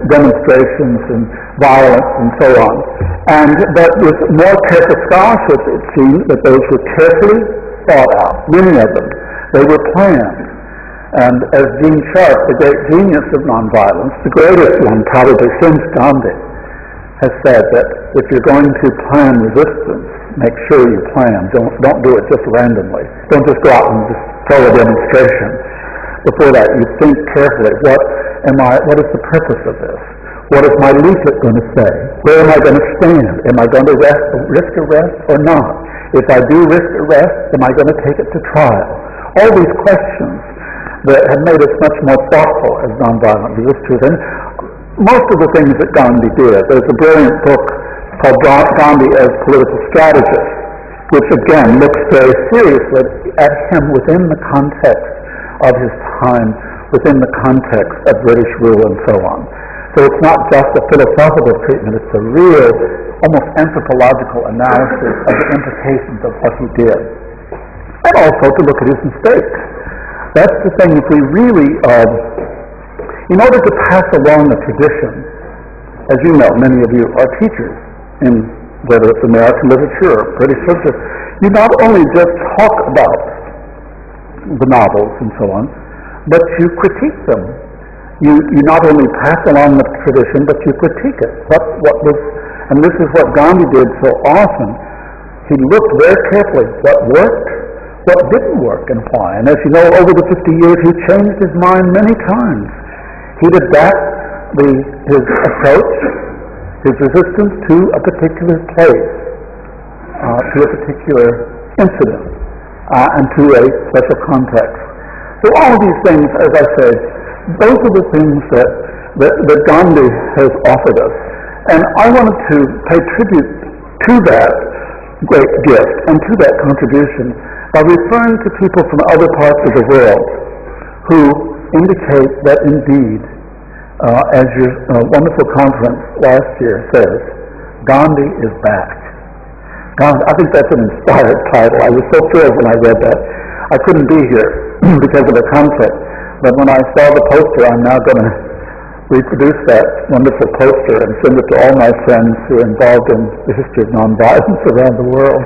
demonstrations and violence and so on. But with more careful scholarship, it seemed that those were carefully thought out, many of them. They were planned. And as Gene Sharp, the great genius of nonviolence, the greatest one probably since Gandhi, has said that if you're going to plan resistance, make sure you plan. Don't do it just randomly. Don't just go out and just throw a demonstration. Before that, you think carefully, what is the purpose of this? What is my leaflet going to say? Where am I going to stand? Am I going to risk arrest or not? If I do risk arrest, am I going to take it to trial? All these questions that have made us much more thoughtful as nonviolent resistors. And most of the things that Gandhi did, there's a brilliant book called Gandhi as Political Strategist, which again looks very seriously at him within the context of his time, within the context of British rule and so on. So it's not just a philosophical treatment, it's a real, almost anthropological analysis of the implications of what he did. And also to look at his mistakes. That's the thing, if we really, in order to pass along a tradition, as you know, many of you are teachers in whether it's American literature or British literature, you not only just talk about the novels and so on, but you critique them. You not only pass along the tradition, but you critique it. And this is what Gandhi did so often. He looked very carefully what worked, what didn't work, and why. And as you know, over the 50 years, he changed his mind many times. He'd adapt his approach, his resistance to a particular place, to a particular incident, and to a special context. So all of these things, as I said, those are the things that Gandhi has offered us. And I wanted to pay tribute to that great gift and to that contribution by referring to people from other parts of the world who indicate that indeed, as your wonderful conference last year says, Gandhi is back. Gandhi, I think that's an inspired title. I was so thrilled when I read that. I couldn't be here because of the conflict, but when I saw the poster, I'm now going to reproduce that wonderful poster and send it to all my friends who are involved in the history of nonviolence around the world.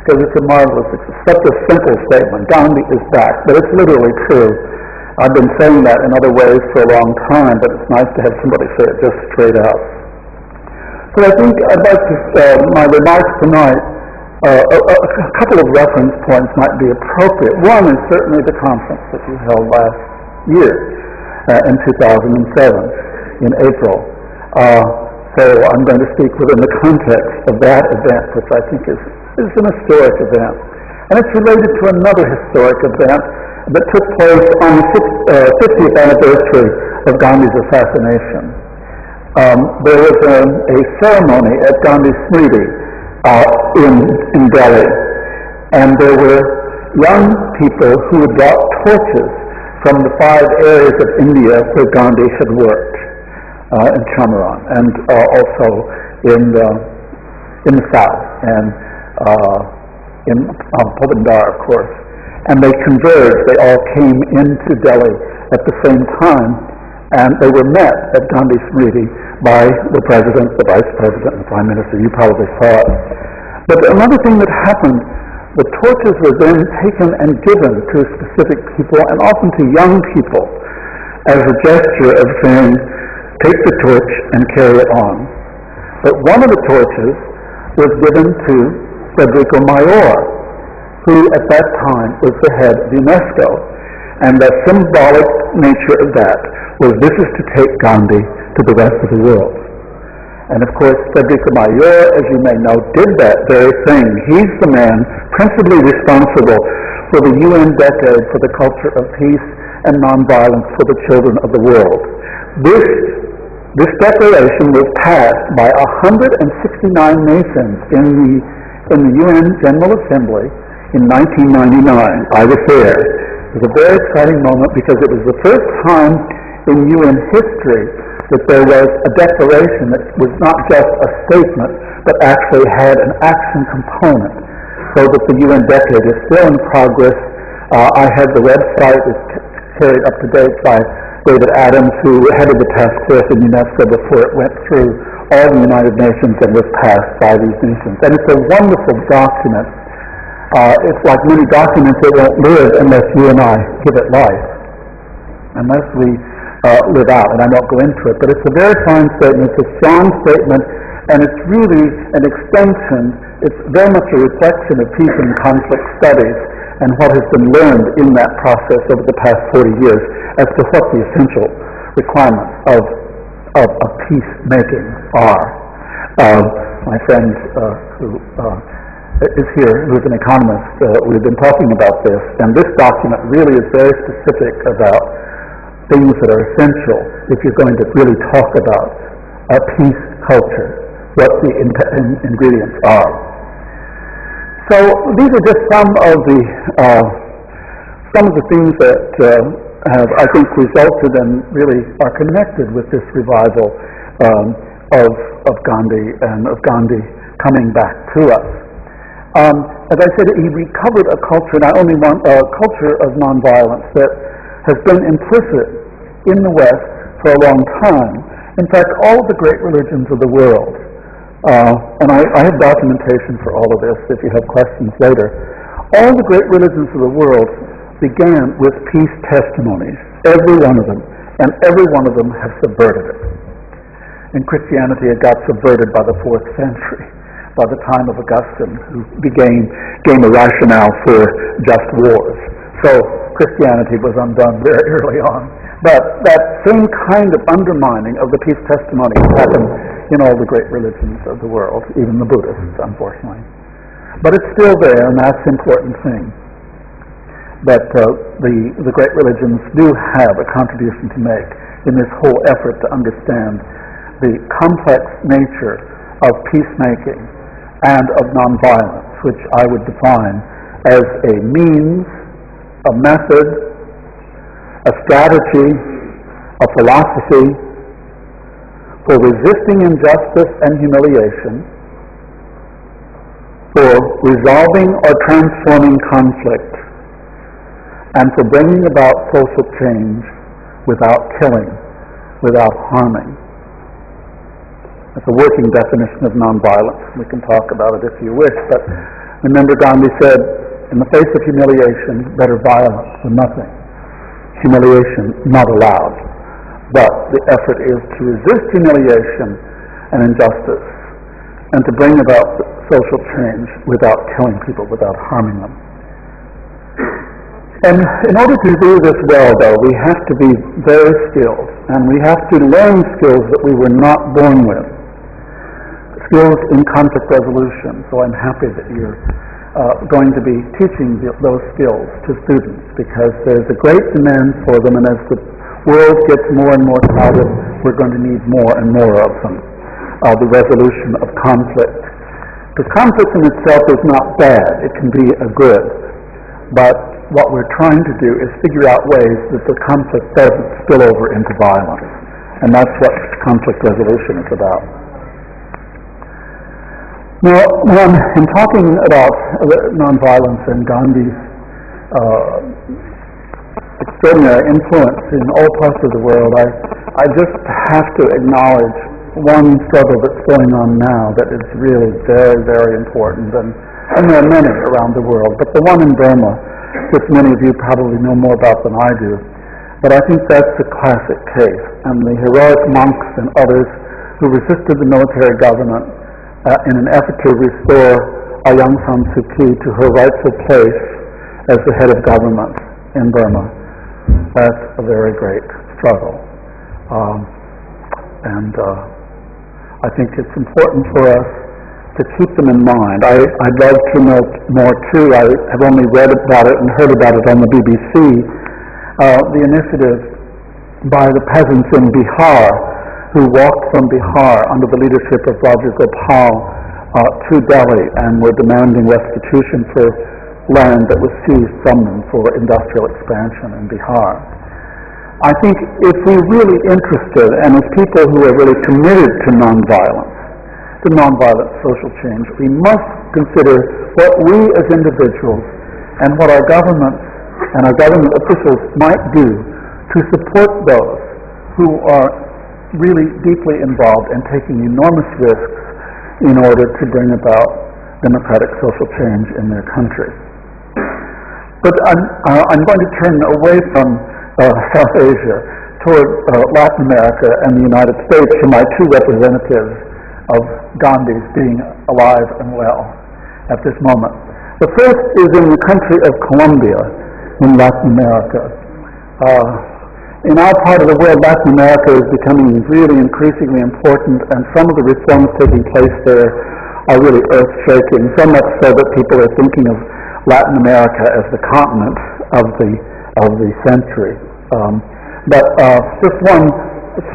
Because it's a marvelous, it's such a simple statement. Gandhi is back, but it's literally true. I've been saying that in other ways for a long time, but it's nice to have somebody say it just straight out. So I think I'd like to, my remarks tonight, a couple of reference points might be appropriate. One is certainly the conference that you held last year in 2007, in April. So I'm going to speak within the context of that event, which I think is an historic event. And it's related to another historic event that took place on the 50th anniversary of Gandhi's assassination. There was a ceremony at Gandhi's Smriti in Delhi, and there were young people who had brought torches from the 5 areas of India where Gandhi had worked, in Chamran, and also in the south, and in Pobandar, of course. And they converged, they all came into Delhi at the same time, and they were met at Gandhi Smriti by the President, the Vice President, and the Prime Minister. You probably saw it. But another thing that happened, the torches were then taken and given to specific people, and often to young people, as a gesture of saying, take the torch and carry it on. But one of the torches was given to Federico Mayor, who at that time was the head of UNESCO. And the symbolic nature of that was, this is to take Gandhi to the rest of the world. And of course, Federico Mayor, as you may know, did that very thing. He's the man principally responsible for the UN decade for the culture of peace and nonviolence for the children of the world. This declaration was passed by 169 nations in the UN General Assembly in 1999. I was there. It was a very exciting moment because it was the first time in UN history that there was a declaration that was not just a statement, but actually had an action component, so that the UN decade is still in progress. I had the website is carried up to date by David Adams, who headed the task force in UNESCO before it went through all the United Nations and was passed by these nations. And it's a wonderful document. It's like many documents, it won't live unless you and I give it life, unless we live out. And I won't go into it, but it's a very fine statement, it's a strong statement, and it's really an extension. It's very much a reflection of peace and conflict studies and what has been learned in that process over the past 40 years as to what the essential requirements of peacemaking are. My friend who is here, who is an economist, we've been talking about this, and this document really is very specific about things that are essential if you're going to really talk about a peace culture, what the ingredients are. So these are just some of the things that have, I think, resulted and really are connected with this revival of Gandhi and of Gandhi coming back to us. As I said, he recovered a culture, not only a culture of nonviolence that has been implicit in the West for a long time. In fact, all of the great religions of the world, and I have documentation for all of this if you have questions later, all the great religions of the world began with peace testimonies, every one of them, and every one of them have subverted it. In Christianity, it got subverted by the 4th century, by the time of Augustine, who gave a rationale for just wars. So Christianity was undone very early on. But that same kind of undermining of the peace testimony happened in all the great religions of the world, even the Buddhists, unfortunately. But it's still there, and that's the important thing. That the great religions do have a contribution to make in this whole effort to understand the complex nature of peacemaking and of nonviolence, which I would define as a means, a method, a strategy, a philosophy for resisting injustice and humiliation, for resolving or transforming conflict, and for bringing about social change without killing, without harming. That's a working definition of nonviolence. We can talk about it if you wish, but remember Gandhi said, in the face of humiliation, better violence than nothing. Humiliation not allowed. But the effort is to resist humiliation and injustice and to bring about social change without killing people, without harming them. And in order to do this well, though, we have to be very skilled, and we have to learn skills that we were not born with. Skills in conflict resolution. So I'm happy that you're going to be teaching those skills to students, because there's a great demand for them, and as the world gets more and more crowded, we're going to need more and more of them. The resolution of conflict. Because conflict in itself is not bad, it can be a good, but what we're trying to do is figure out ways that the conflict doesn't spill over into violence, and that's what conflict resolution is about. Now, in talking about nonviolence and Gandhi's extraordinary influence in all parts of the world, I just have to acknowledge one struggle that's going on now that is really very, very important, and there are many around the world, but the one in Burma, which many of you probably know more about than I do, but I think that's the classic case, and the heroic monks and others who resisted the military government in an effort to restore Aung San Suu Kyi to her rightful place as the head of government in Burma. That's a very great struggle. And I think it's important for us to keep them in mind. I'd love to know more too. I have only read about it and heard about it on the BBC. The initiative by the peasants in Bihar who walked from Bihar under the leadership of Raja Gopal to Delhi and were demanding restitution for land that was seized from them for industrial expansion in Bihar. I think if we're really interested, and as people who are really committed to nonviolent social change, we must consider what we as individuals and what our governments and our government officials might do to support those who are really deeply involved in taking enormous risks in order to bring about democratic social change in their country. But I'm going to turn away from South Asia toward Latin America and the United States for my two representatives of Gandhi's being alive and well at this moment. The first is in the country of Colombia in Latin America. In our part of the world, Latin America is becoming really increasingly important, and some of the reforms taking place there are really earth-shaking, so much so that people are thinking of Latin America as the continent of the century. But just one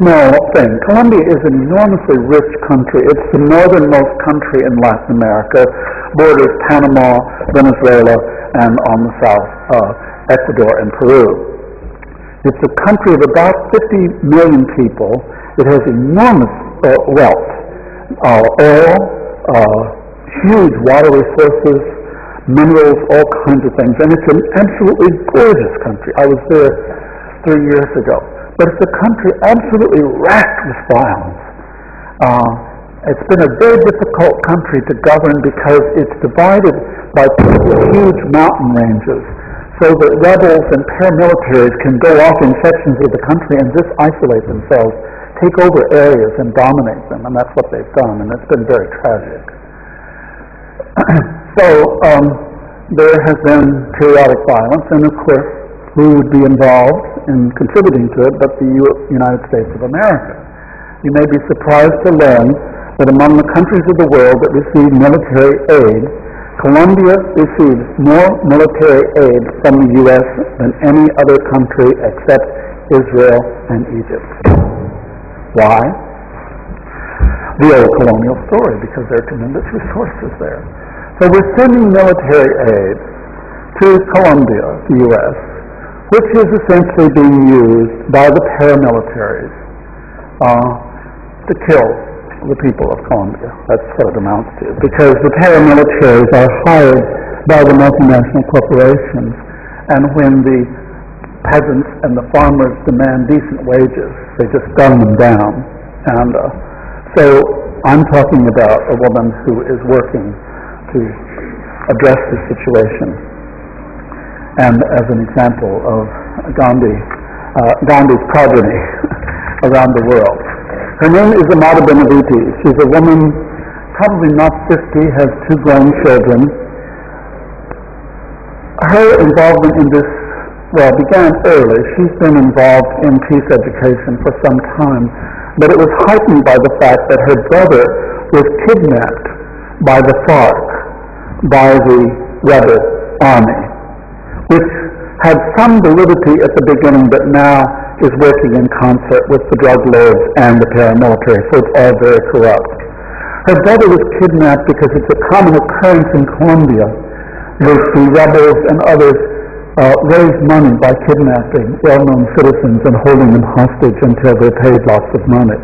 small thing. Colombia is an enormously rich country. It's the northernmost country in Latin America, borders Panama, Venezuela, and on the south, Ecuador and Peru. It's a country of about 50 million people. It has enormous wealth, oil, huge water resources, minerals, all kinds of things. And it's an absolutely gorgeous country. I was there 3 years ago. But it's a country absolutely racked with violence. It's been a very difficult country to govern because it's divided by huge mountain ranges, so that rebels and paramilitaries can go off in sections of the country and just isolate themselves, take over areas and dominate them, and that's what they've done, and it's been very tragic. So there has been periodic violence, and of course who would be involved in contributing to it but the United States of America. You may be surprised to learn that among the countries of the world that receive military aid, Colombia receives more military aid from the U.S. than any other country except Israel and Egypt. Why? The old colonial story, because there are tremendous resources there. So we're sending military aid to Colombia, the U.S., which is essentially being used by the paramilitaries to kill the people of Colombia. That's what it amounts to, because the paramilitaries are hired by the multinational corporations, and when the peasants and the farmers demand decent wages, they just gun them down. And so I'm talking about a woman who is working to address this situation, and as an example of Gandhi's progeny around the world. Her name is Amata Benavides. She's a woman, probably not 50, has 2 grown children. Her involvement in this, began early. She's been involved in peace education for some time, but it was heightened by the fact that her brother was kidnapped by the FARC, by the rebel army, which had some validity at the beginning, but now is working in concert with the drug lords and the paramilitary, so it's all very corrupt. Her brother was kidnapped because it's a common occurrence in Colombia that the rebels and others raise money by kidnapping well-known citizens and holding them hostage until they're paid lots of money.